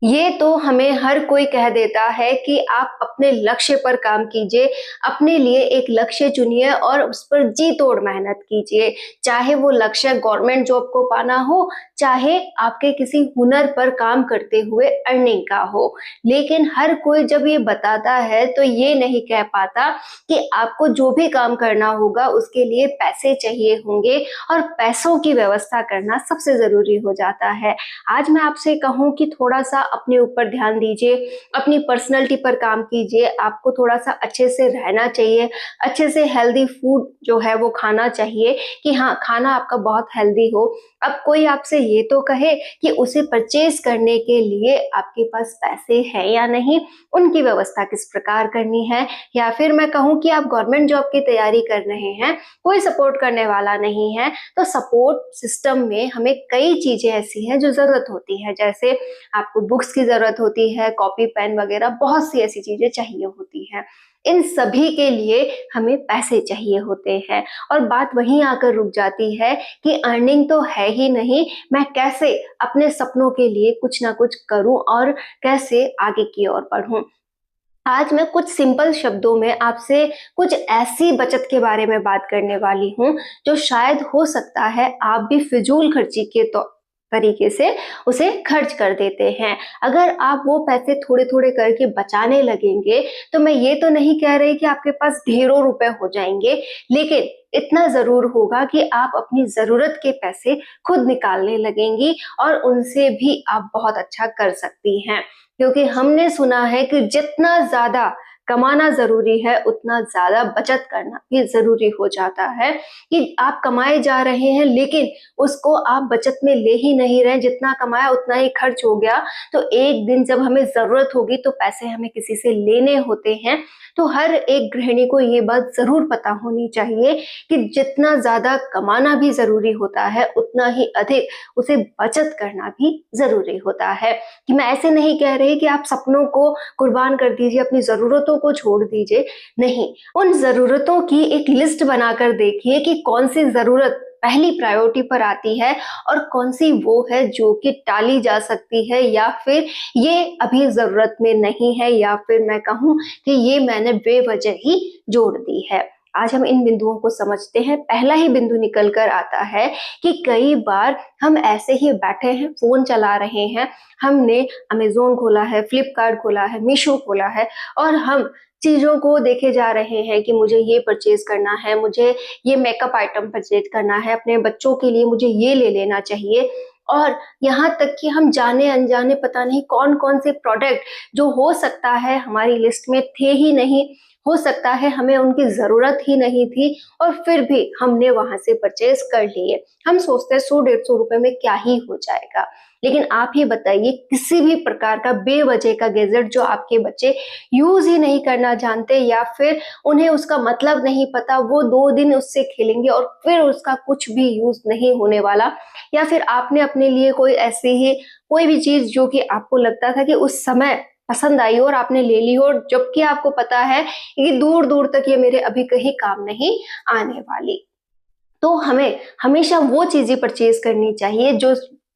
ये तो हमें हर कोई कह देता है कि आप अपने लक्ष्य पर काम कीजिए, अपने लिए एक लक्ष्य चुनिए और उस पर जी तोड़ मेहनत कीजिए। चाहे वो लक्ष्य गवर्नमेंट जॉब को पाना हो, चाहे आपके किसी हुनर पर काम करते हुए अर्निंग का हो। लेकिन हर कोई जब ये बताता है तो ये नहीं कह पाता कि आपको जो भी काम करना होगा उसके लिए पैसे चाहिए होंगे और पैसों की व्यवस्था करना सबसे ज़रूरी हो जाता है। आज मैं आपसे कहूँ कि थोड़ा-सा अपने ऊपर ध्यान दीजिए, अपनी पर्सनैलिटी पर काम कीजिए, आपको थोड़ा-सा अच्छे से रहना चाहिए, अच्छे से हेल्दी फूड जो है वो खाना चाहिए कि हाँ, खाना आपका बहुत हेल्दी हो। अब कोई आपसे ये तो कहे कि उसे परचेज़ करने के लिए आपके पास पैसे हैं या नहीं, उनकी व्यवस्था किस प्रकार करनी है, या फिर मैं कहूँ कि आप गवर्नमेंट जॉब की तैयारी कर रहे हैं, कोई सपोर्ट करने वाला नहीं है, तो सपोर्ट सिस्टम में हमें कई चीज़ें ऐसी हैं जो ज़रूरत होती है। जैसे आपको बुक्स की ज़रूरत होती है, कॉपी, पेन वगैरह बहुत सी ऐसी चीज़ें चाहिए होती हैं। इन सभी के लिए हमें पैसे चाहिए होते हैं और बात वहीं आकर रुक जाती है कि अर्निंग तो है ही नहीं, मैं कैसे अपने सपनों के लिए कुछ ना कुछ करूँ और कैसे आगे की ओर बढ़ूँ। आज मैं कुछ सिंपल शब्दों में आपसे कुछ ऐसी बचत के बारे में बात करने वाली हूँ, जो शायद हो सकता है आप भी फिजूल खर्ची के तरीके से उसे खर्च कर देते हैं। अगर आप वो पैसे थोड़े-थोड़े करके बचाने लगेंगे, तो मैं ये तो नहीं कह रही कि आपके पास ढेरों रुपए हो जाएँगे, लेकिन इतना ज़रूर होगा कि आप अपनी ज़रूरत के पैसे खुद निकालने लगेंगी और उनसे भी आप बहुत अच्छा कर सकती हैं। क्योंकि हमने सुना है कि जितना ज़्यादा कमाना ज़रूरी है, उतना ज़्यादा बचत करना भी ज़रूरी हो जाता है कि आप कमाए जा रहे हैं, लेकिन उसको आप बचत में ले ही नहीं रहे, जितना कमाया उतना ही खर्च हो गया, तो एक दिन जब हमें ज़रूरत होगी तो पैसे हमें किसी से लेने होते हैं। तो हर एक गृहिणी को ये बात ज़रूर पता होनी चाहिए कि जितना ज़्यादा कमाना भी ज़रूरी होता है, उतना ही अधिक उसे बचत करना भी ज़रूरी होता है। कि मैं ऐसे नहीं कह रही कि आप सपनों को कुर्बान कर दीजिए, अपनी ज़रूरतों को छोड़ दीजिए, नहीं। उन ज़रूरतों की एक लिस्ट बनाकर देखिए कि कौन-सी ज़रूरत पहली प्रायोरिटी पर आती है और कौन-सी वो है जो कि टाली जा सकती है, या फिर ये अभी ज़रूरत में नहीं है, या फिर मैं कहूँ कि ये मैंने बेवजह ही जोड़ दी है। आज हम इन बिंदुओं को समझते हैं। पहला ही बिंदु निकल कर आता है कि कई बार हम ऐसे ही बैठे हैं, फ़ोन चला रहे हैं, हमने अमेज़न खोला है, फ्लिपकार्ट खोला है, मीशो खोला है और हम चीज़ों को देखे जा रहे हैं कि मुझे ये परचेज़ करना है, मुझे ये मेकअप आइटम परचेज़ करना है, अपने बच्चों के लिए मुझे ये ले लेना चाहिए। और यहाँ तक कि हम जाने-अनजाने पता नहीं कौन-कौन से प्रोडक्ट जो हो सकता है हमारी लिस्ट में थे ही नहीं, हो सकता है हमें उनकी ज़रूरत ही नहीं थी और फिर भी हमने वहाँ से परचेज़ कर लिए। हम सोचते हैं 100 डेढ़ ₹100 में क्या ही हो जाएगा। लेकिन आप ही बताइए, किसी भी प्रकार का बेवजह का गैजेट जो आपके बच्चे यूज़ ही नहीं करना जानते या फिर उन्हें उसका मतलब नहीं पता, वो 2 दिन उससे खेलेंगे और फिर उसका कुछ भी यूज़ नहीं होने वाला, या फिर आपने अपने लिए कोई ऐसी ही कोई भी चीज़ जो कि आपको लगता था कि उस समय पसंद आई हो और आपने ले ली हो, जबकि आपको पता है कि दूर-दूर तक ये मेरे अभी कहीं काम नहीं आने वाली। तो हमें हमेशा वो चीज़ें परचेज़ करनी चाहिए जो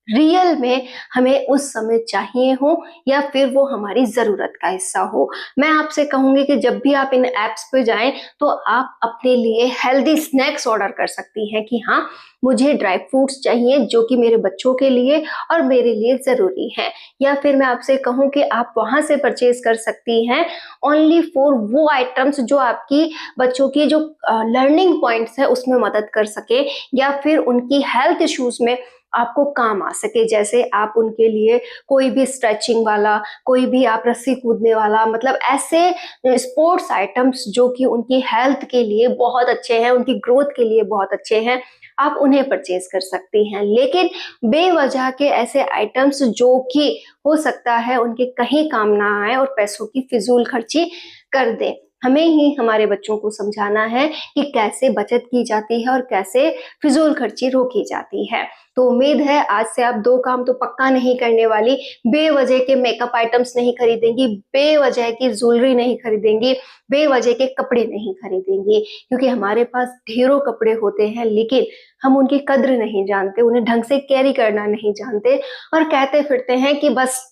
रियल में हमें उस समय चाहिए हो या फिर वो हमारी ज़रूरत का हिस्सा हो। मैं आपसे कहूँगी कि जब भी आप इन ऐप्स पे जाएँ तो आप अपने लिए हेल्दी स्नैक्स ऑर्डर कर सकती हैं कि हाँ, मुझे ड्राई फ्रूट्स चाहिए जो कि मेरे बच्चों के लिए और मेरे लिए ज़रूरी हैं। या फिर मैं आपसे कहूँ कि आप वहाँ से परचेज़ कर सकती हैं ओनली फॉर वो आइटम्स जो आपकी बच्चों की जो लर्निंग पॉइंट्स है उसमें मदद कर सके या फिर उनकी हेल्थ इश्यूज में आपको काम आ सके। जैसे आप उनके लिए कोई भी स्ट्रेचिंग वाला, कोई भी आप रस्सी कूदने वाला, मतलब ऐसे स्पोर्ट्स आइटम्स जो कि उनकी हेल्थ के लिए बहुत अच्छे हैं, उनकी ग्रोथ के लिए बहुत अच्छे हैं, आप उन्हें परचेज कर सकती हैं। लेकिन बेवजह के ऐसे आइटम्स जो कि हो सकता है उनके कहीं काम ना आए और पैसों की फिजूल खर्ची कर दें। हमें ही हमारे बच्चों को समझाना है कि कैसे बचत की जाती है और कैसे फिजूल खर्ची रोकी जाती है। तो उम्मीद है आज से आप 2 काम तो पक्का नहीं करने वाली, बेवजह के मेकअप आइटम्स नहीं खरीदेंगी, बेवजह की ज्वेलरी नहीं खरीदेंगी, बेवजह के कपड़े नहीं खरीदेंगी, क्योंकि हमारे पास ढेरों कपड़े होते हैं लेकिन हम उनकी कद्र नहीं जानते, उन्हें ढंग से कैरी करना नहीं जानते और कहते फिरते हैं कि बस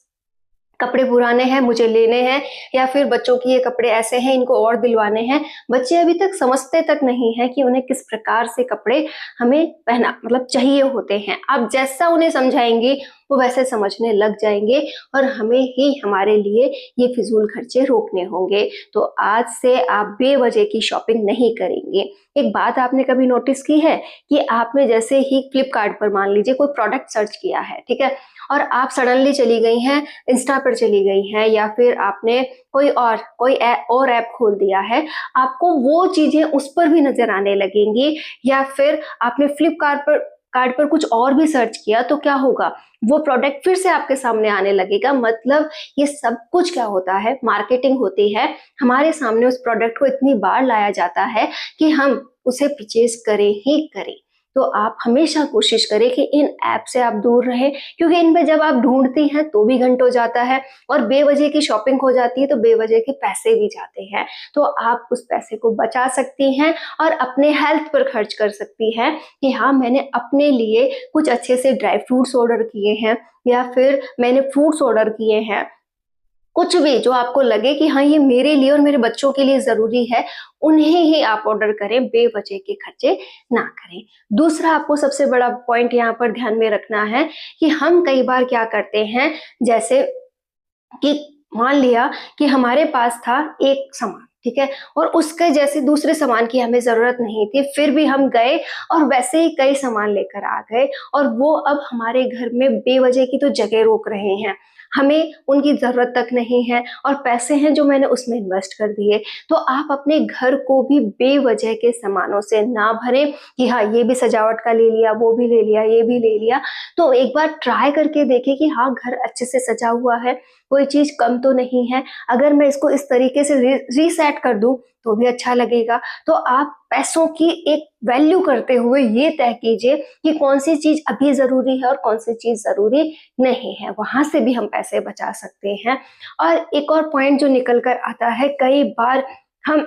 कपड़े पुराने हैं मुझे लेने हैं, या फिर बच्चों की ये कपड़े ऐसे हैं इनको और दिलवाने हैं। बच्चे अभी तक समझते तक नहीं है कि उन्हें किस प्रकार से कपड़े हमें पहना मतलब चाहिए होते हैं। आप जैसा उन्हें समझाएंगे वो वैसे समझने लग जाएंगे और हमें ही हमारे लिए ये फिजूल खर्चे रोकने होंगे। तो आज से आप बेवजह की शॉपिंग नहीं करेंगे। एक बात आपने कभी नोटिस की है कि आपने जैसे ही फ्लिपकार्ट पर मान लीजिए कोई प्रोडक्ट सर्च किया है, ठीक है, और आप सडनली चली गई हैं इंस्टा पर चली गई हैं, या फिर आपने कोई और ऐप खोल दिया है, आपको वो चीजें उस पर भी नजर आने लगेंगी। या फिर आपने कार्ड पर कुछ और भी सर्च किया तो क्या होगा, वो प्रोडक्ट फिर से आपके सामने आने लगेगा। मतलब ये सब कुछ क्या होता है, मार्केटिंग होती है। हमारे सामने उस प्रोडक्ट को इतनी बार लाया जाता है कि हम उसे परचेज करें ही करें। तो आप हमेशा कोशिश करें कि इन ऐप से आप दूर रहें, क्योंकि इनमें जब आप ढूंढती हैं तो भी घंटों जाता है और बेवजह की शॉपिंग हो जाती है तो बेवजह के पैसे भी जाते हैं। तो आप उस पैसे को बचा सकती हैं और अपने हेल्थ पर खर्च कर सकती हैं कि हाँ मैंने अपने लिए कुछ अच्छे से ड्राई फ्रूट्स ऑर्डर किए हैं, या फिर मैंने फ्रूट्स ऑर्डर किए हैं। कुछ भी जो आपको लगे कि हाँ ये मेरे लिए और मेरे बच्चों के लिए जरूरी है, उन्हें ही आप ऑर्डर करें, बेवजह के खर्चे ना करें। दूसरा आपको सबसे बड़ा पॉइंट यहाँ पर ध्यान में रखना है कि हम कई बार क्या करते हैं, जैसे कि मान लिया कि हमारे पास था एक सामान, ठीक है, और उसके जैसे दूसरे सामान की हमें जरूरत नहीं थी, फिर भी हम गए और वैसे ही कई सामान लेकर आ गए, और वो अब हमारे घर में बेवजह की तो जगह रोक रहे हैं, हमें उनकी जरूरत तक नहीं है और पैसे हैं जो मैंने उसमें इन्वेस्ट कर दिए। तो आप अपने घर को भी बेवजह के सामानों से ना भरें कि हाँ ये भी सजावट का ले लिया, वो भी ले लिया, ये भी ले लिया। तो एक बार ट्राई करके देखें कि हाँ घर अच्छे से सजा हुआ है, कोई चीज कम तो नहीं है, अगर मैं इसको इस तरीके से रीसेट कर दूं तो भी अच्छा लगेगा। तो आप पैसों की एक वैल्यू करते हुए ये तय कीजिए कि कौन सी चीज अभी जरूरी है और कौन सी चीज जरूरी नहीं है, वहां से भी हम पैसे बचा सकते हैं। और एक और पॉइंट जो निकल कर आता है, कई बार हम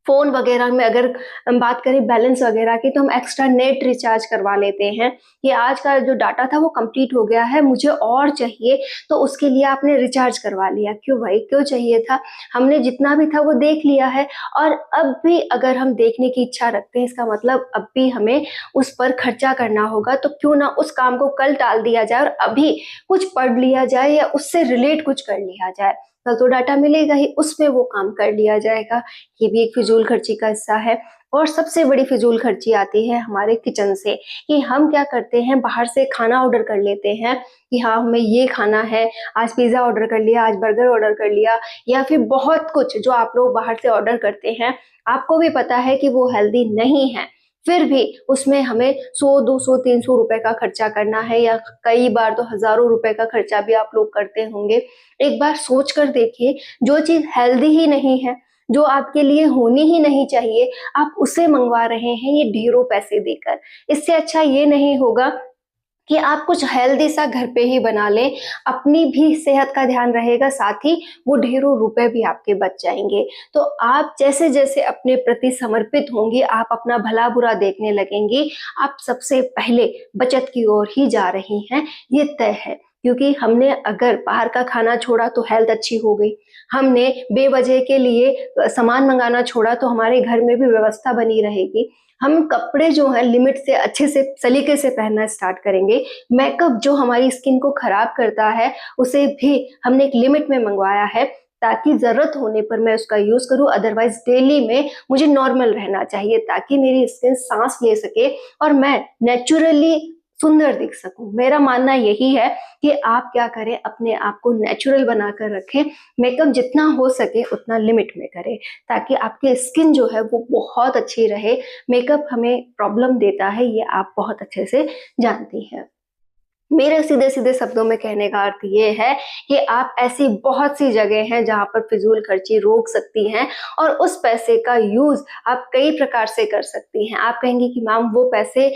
फोन वगैरह में अगर हम बात करें बैलेंस वगैरह की, तो हम एक्स्ट्रा नेट रिचार्ज करवा लेते हैं कि आज का जो डाटा था वो कंप्लीट हो गया है, मुझे और चाहिए, तो उसके लिए आपने रिचार्ज करवा लिया। क्यों भाई, क्यों चाहिए था, हमने जितना भी था वो देख लिया है, और अब भी अगर हम देखने की इच्छा रखते हैं इसका मतलब अब भी हमें उस पर खर्चा करना होगा। तो क्यों ना उस काम को कल टाल दिया जाए और अभी कुछ पढ़ लिया जाए या उससे रिलेट कुछ कर लिया जाए, कल तो डाटा मिलेगा ही, उसमें वो काम कर लिया जाएगा। ये भी एक फिजूल खर्ची का हिस्सा है। और सबसे बड़ी फिजूल खर्ची आती है हमारे किचन से, कि हम क्या करते हैं, बाहर से खाना ऑर्डर कर लेते हैं कि हाँ हमें ये खाना है, आज पिज्जा ऑर्डर कर लिया, आज बर्गर ऑर्डर कर लिया, या फिर बहुत कुछ जो आप लोग बाहर से ऑर्डर करते हैं, आपको भी पता है कि वो हेल्दी नहीं है, फिर भी उसमें हमें 100, 200, 300 रुपए का खर्चा करना है, या कई बार तो हजारों रुपए का खर्चा भी आप लोग करते होंगे। एक बार सोच कर देखिए, जो चीज हेल्दी ही नहीं है, जो आपके लिए होनी ही नहीं चाहिए, आप उसे मंगवा रहे हैं ये ढेरों पैसे देकर। इससे अच्छा ये नहीं होगा कि आप कुछ हेल्दी सा घर पे ही बना लें, अपनी भी सेहत का ध्यान रहेगा, साथ ही वो ढेरों रुपए भी आपके बच जाएंगे। तो आप जैसे जैसे अपने प्रति समर्पित होंगी, आप अपना भला बुरा देखने लगेंगी, आप सबसे पहले बचत की ओर ही जा रही हैं, ये तय है। क्योंकि हमने अगर बाहर का खाना छोड़ा तो हेल्थ अच्छी हो गई, हमने बेवजह के लिए सामान मंगाना छोड़ा तो हमारे घर में भी व्यवस्था बनी रहेगी, हम कपड़े जो है लिमिट से अच्छे से सलीके से पहनना स्टार्ट करेंगे, मेकअप जो हमारी स्किन को खराब करता है उसे भी हमने एक लिमिट में मंगवाया है, ताकि जरूरत होने पर मैं उसका यूज करूं, अदरवाइज डेली में मुझे नॉर्मल रहना चाहिए ताकि मेरी स्किन सांस ले सके और मैं नेचुरली सुंदर दिख सकूं। मेरा मानना यही है कि आप क्या करें, अपने आप को नेचुरल बनाकर रखें, मेकअप जितना हो सके उतना लिमिट में करें, ताकि आपकी स्किन जो है वो बहुत अच्छी रहे। मेकअप हमें प्रॉब्लम देता है, ये आप बहुत अच्छे से जानती हैं। मेरे सीधे सीधे शब्दों में कहने का अर्थ ये है कि आप ऐसी बहुत सी जगह हैं जहां पर फिजूल खर्ची रोक सकती हैं, और उस पैसे का यूज आप कई प्रकार से कर सकती हैं। आप कहेंगी कि मैम वो पैसे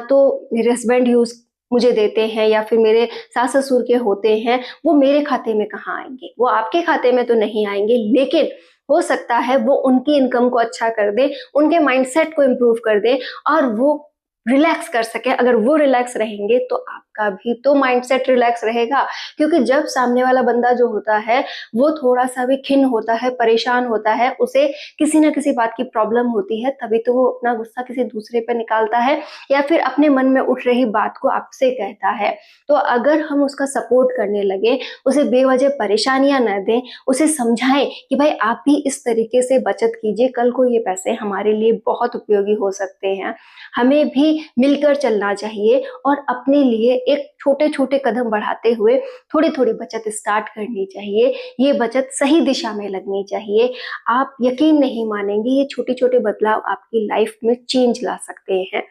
तो मेरे हस्बैंड यूज मुझे देते हैं या फिर मेरे सास ससुर के होते हैं, वो मेरे खाते में कहाँ आएंगे, वो आपके खाते में तो नहीं आएंगे, लेकिन हो सकता है वो उनकी इनकम को अच्छा कर दे, उनके माइंडसेट को इम्प्रूव कर दे और वो रिलैक्स कर सके। अगर वो रिलैक्स रहेंगे तो आप आपका भी तो माइंडसेट रिलैक्स रहेगा। क्योंकि जब सामने वाला बंदा जो होता है वो थोड़ा सा भी खिन्न होता है, परेशान होता है, उसे किसी ना किसी बात की प्रॉब्लम होती है, तभी तो वो अपना गुस्सा किसी दूसरे पर निकालता है या फिर अपने मन में उठ रही बात को आपसे कहता है। तो अगर हम उसका सपोर्ट करने लगे, उसे बेवजह परेशानियां न दें, उसे समझाएं कि भाई आप भी इस तरीके से बचत कीजिए, कल को ये पैसे हमारे लिए बहुत उपयोगी हो सकते हैं। हमें भी मिलकर चलना चाहिए और अपने लिए एक छोटे छोटे कदम बढ़ाते हुए थोड़ी थोड़ी बचत स्टार्ट करनी चाहिए। ये बचत सही दिशा में लगनी चाहिए। आप यकीन नहीं मानेंगे, ये छोटे छोटे बदलाव आपकी लाइफ में चेंज ला सकते हैं।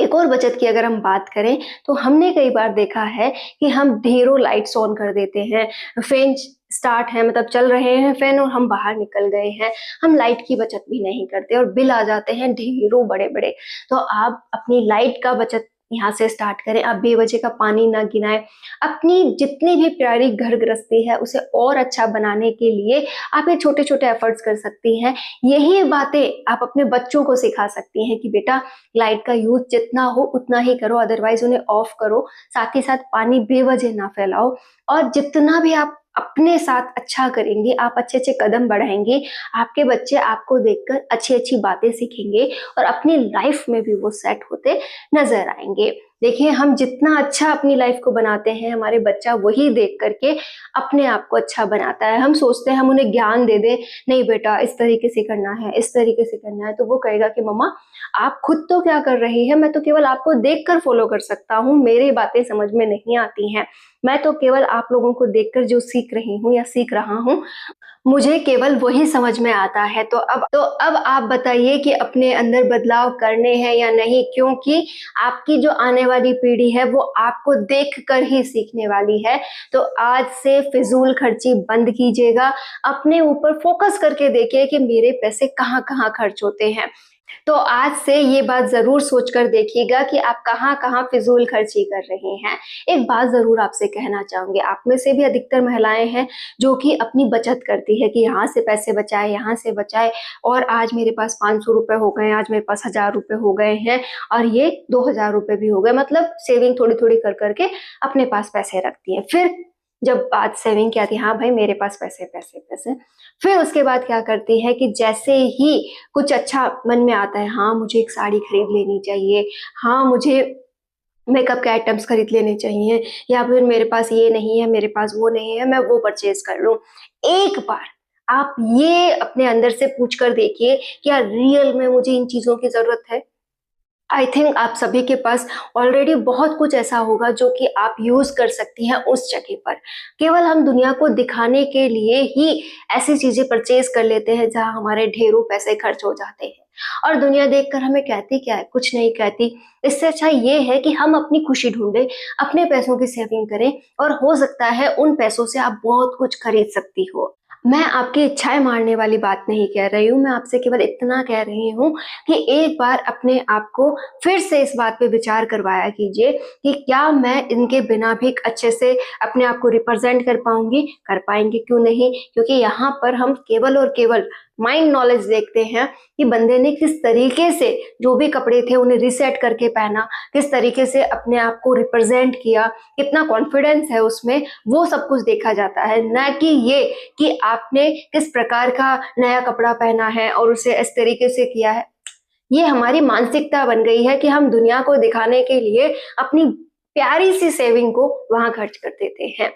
एक और बचत की अगर हम बात करें तो हमने कई बार देखा है कि हम ढेरों लाइट्स ऑन कर देते हैं, फैन स्टार्ट है, मतलब चल रहे हैं फैन और हम बाहर निकल गए हैं, हम लाइट की बचत भी नहीं करते और बिल आ जाते हैं ढेरों बड़े बड़े। तो आप अपनी लाइट का बचत यहाँ से स्टार्ट करें। आप बेवजह का पानी ना गिराएं। अपनी जितनी भी प्यारी घर गृहस्थी है उसे और अच्छा बनाने के लिए आप ये छोटे छोटे एफर्ट्स कर सकती हैं। यही बातें आप अपने बच्चों को सिखा सकती हैं कि बेटा लाइट का यूज जितना हो उतना ही करो, अदरवाइज उन्हें ऑफ करो। साथ ही साथ पानी बेवजह ना फैलाओ। और जितना भी आप अपने साथ अच्छा करेंगे, आप अच्छे अच्छे कदम बढ़ाएंगे, आपके बच्चे आपको देखकर अच्छी अच्छी बातें सीखेंगे और अपनी लाइफ में भी वो सेट होते नजर आएंगे। देखिए, हम जितना अच्छा अपनी लाइफ को बनाते हैं, हमारे बच्चा वही देख करके अपने आप को अच्छा बनाता है। हम सोचते हैं हम उन्हें ज्ञान दे दें, नहीं बेटा इस तरीके से करना है, इस तरीके से करना है, तो वो कहेगा कि मम्मा आप खुद तो क्या कर रही है, मैं तो केवल आपको देखकर फॉलो कर सकता हूँ, मेरी बातें समझ में नहीं आती हैं, मैं तो केवल आप लोगों को देखकर जो सीख रही हूँ या सीख रहा हूँ, मुझे केवल वही समझ में आता है। तो अब आप बताइए कि अपने अंदर बदलाव करने हैं या नहीं, क्योंकि आपकी जो आने वाली पीढ़ी है वो आपको देखकर ही सीखने वाली है। तो आज से फिजूल खर्ची बंद कीजिएगा, अपने ऊपर फोकस करके देखिए कि मेरे पैसे कहाँ कहाँ खर्च होते हैं। तो आज से ये बात जरूर सोचकर देखिएगा कि आप कहाँ कहाँ फिजूल खर्ची कर रहे हैं। एक बात जरूर आपसे कहना चाहूंगी, आप में से भी अधिकतर महिलाएं हैं जो कि अपनी बचत करती है कि यहाँ से पैसे बचाए, यहाँ से बचाए, और आज मेरे पास 500 रुपए हो गए, आज मेरे पास 1000 रुपए हो गए हैं और ये 2000 रुपए भी हो गए, मतलब सेविंग थोड़ी थोड़ी कर करके अपने पास पैसे रखती है। फिर जब बात सेविंग की आती है, हाँ भाई मेरे पास पैसे पैसे पैसे, फिर उसके बाद क्या करती है कि जैसे ही कुछ अच्छा मन में आता है, हाँ मुझे एक साड़ी खरीद लेनी चाहिए, हाँ मुझे मेकअप के आइटम्स खरीद लेने चाहिए, या फिर मेरे पास ये नहीं है, मेरे पास वो नहीं है, मैं वो परचेज कर लूं। एक बार आप ये अपने अंदर से पूछ कर देखिए, क्या रियल में मुझे इन चीजों की जरूरत है? आई थिंक आप सभी के पास ऑलरेडी बहुत कुछ ऐसा होगा जो कि आप यूज कर सकती हैं उस जगह पर। केवल हम दुनिया को दिखाने के लिए ही ऐसी चीजें परचेज कर लेते हैं जहां हमारे ढेरों पैसे खर्च हो जाते हैं, और दुनिया देखकर हमें कहती क्या है, कुछ नहीं कहती। इससे अच्छा ये है कि हम अपनी खुशी ढूंढें, अपने पैसों की सेविंग करें, और हो सकता है उन पैसों से आप बहुत कुछ खरीद सकती हो। मैं आपकी इच्छाएं मारने वाली बात नहीं कह रही हूँ, मैं आपसे केवल इतना कह रही हूँ कि एक बार अपने आप को फिर से इस बात पे विचार करवाया कीजिए कि क्या मैं इनके बिना भी अच्छे से अपने आप को रिप्रेजेंट कर पाऊंगी, कर पाएंगे, क्यों नहीं। क्योंकि यहाँ पर हम केवल और केवल माइंड नॉलेज देखते हैं कि बंदे ने किस तरीके से जो भी कपड़े थे उन्हें रिसेट करके पहना, किस तरीके से अपने आप को रिप्रेजेंट किया, कितना कॉन्फिडेंस है उसमें, वो सब कुछ देखा जाता है, न कि ये कि आपने किस प्रकार का नया कपड़ा पहना है और उसे इस तरीके से किया है। ये हमारी मानसिकता बन गई है कि हम दुनिया को दिखाने के लिए अपनी प्यारी सी सेविंग को वहां खर्च कर देते हैं।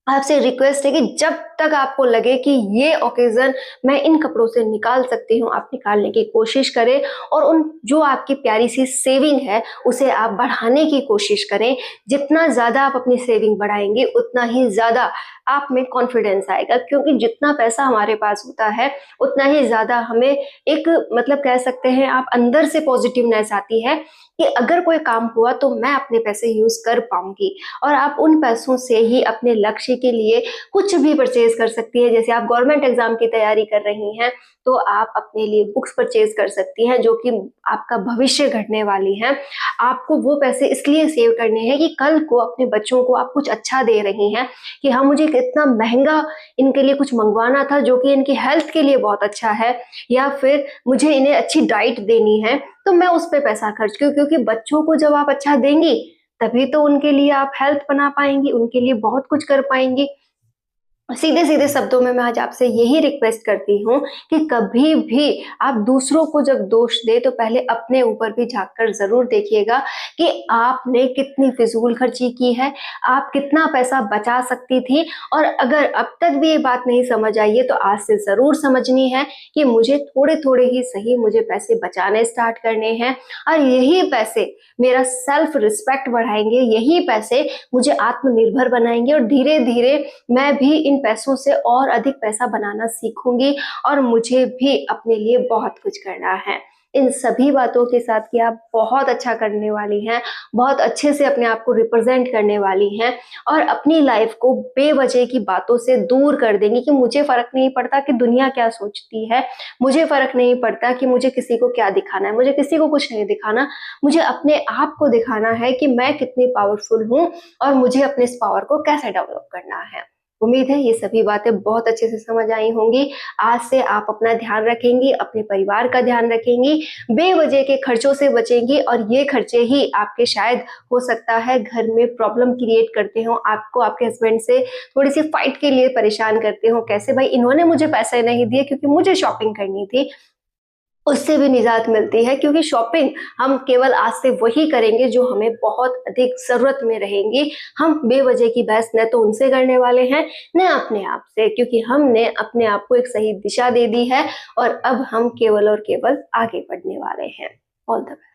आपसे रिक्वेस्ट है कि जब तक आपको लगे कि ये ओकेजन मैं इन कपड़ों से निकाल सकती हूँ, आप निकालने की कोशिश करें, और उन जो आपकी प्यारी सी सेविंग है उसे आप बढ़ाने की कोशिश करें। जितना ज्यादा आप अपनी सेविंग बढ़ाएंगे उतना ही ज्यादा आप में कॉन्फिडेंस आएगा, क्योंकि जितना पैसा हमारे पास होता है उतना ही ज्यादा हमें एक, मतलब कह सकते हैं आप, अंदर से पॉजिटिवनेस आती है कि अगर कोई काम हुआ तो मैं अपने पैसे यूज कर पाऊंगी। और आप उन पैसों से ही अपने लक्ष्य के लिए कुछ भी परचेज कर सकती है। जैसे आप गवर्नमेंट एग्जाम की तैयारी कर रही हैं तो आप अपने लिए बुक्स परचेज कर सकती हैं जो कि आपका भविष्य घटने वाली हैं। आपको वो पैसे इसलिए सेव करने हैं कि कल को अपने बच्चों को आप कुछ अच्छा दे रही हैं, कि हाँ मुझे इतना महंगा इनके लिए कुछ मंगवाना था जो कि इनकी हेल्थ के लिए बहुत अच्छा है, या फिर मुझे इन्हें अच्छी डाइट देनी है तो मैं उस पर पैसा खर्च क्यों, क्योंकि बच्चों को जब आप अच्छा देंगी तभी तो उनके लिए आप हेल्थ बना पाएँगी, उनके लिए बहुत कुछ कर पाएँगी। सीधे-सीधे शब्दों में मैं आज आपसे यही रिक्वेस्ट करती हूँ कि कभी भी आप दूसरों को जब दोष दें तो पहले अपने ऊपर भी झाँक कर ज़रूर देखिएगा कि आपने कितनी फ़िज़ूल खर्ची की है, आप कितना पैसा बचा सकती थी। और अगर अब तक भी ये बात नहीं समझ आई है तो आज से ज़रूर समझनी है कि मुझे थोड़े-थोड़े ही सही मुझे पैसे बचाने स्टार्ट करने हैं, और यही पैसे मेरा सेल्फ रिस्पेक्ट बढ़ाएँगे, यही पैसे मुझे आत्मनिर्भर बनाएँगे, और धीरे-धीरे मैं भी इन पैसों से और अधिक पैसा बनाना सीखूंगी, और मुझे भी अपने लिए बहुत कुछ करना है। इन सभी बातों के साथ कि आप बहुत अच्छा करने वाली हैं, बहुत अच्छे से अपने आप को रिप्रेजेंट करने वाली हैं, और अपनी लाइफ को बेवजह की बातों से दूर कर देंगी कि मुझे फ़र्क नहीं पड़ता कि दुनिया क्या सोचती है, मुझे फ़र्क नहीं पड़ता कि मुझे किसी को क्या दिखाना है, मुझे किसी को कुछ नहीं दिखाना, मुझे अपने आप को दिखाना है कि मैं कितनी पावरफुल हूँ और मुझे अपने इस पावर को कैसे डेवलप करना है। उम्मीद है ये सभी बातें बहुत अच्छे से समझ आई होंगी। आज से आप अपना ध्यान रखेंगी, अपने परिवार का ध्यान रखेंगी, बेवजह के खर्चों से बचेंगी, और ये खर्चे ही आपके शायद हो सकता है घर में प्रॉब्लम क्रिएट करते हों, आपको आपके हस्बैंड से थोड़ी-सी फाइट के लिए परेशान करते हों। कैसे भाई इन्होंने मुझे पैसे नहीं दिए क्योंकि मुझे शॉपिंग करनी थी। उससे भी निजात मिलती है, क्योंकि शॉपिंग हम केवल आज से वही करेंगे जो हमें बहुत अधिक ज़रूरत में रहेंगी। हम बेवजह की बहस न तो उनसे करने वाले हैं, न अपने आप से, क्योंकि हमने अपने आप को एक सही दिशा दे दी है और अब हम केवल और केवल आगे बढ़ने वाले हैं। All the best.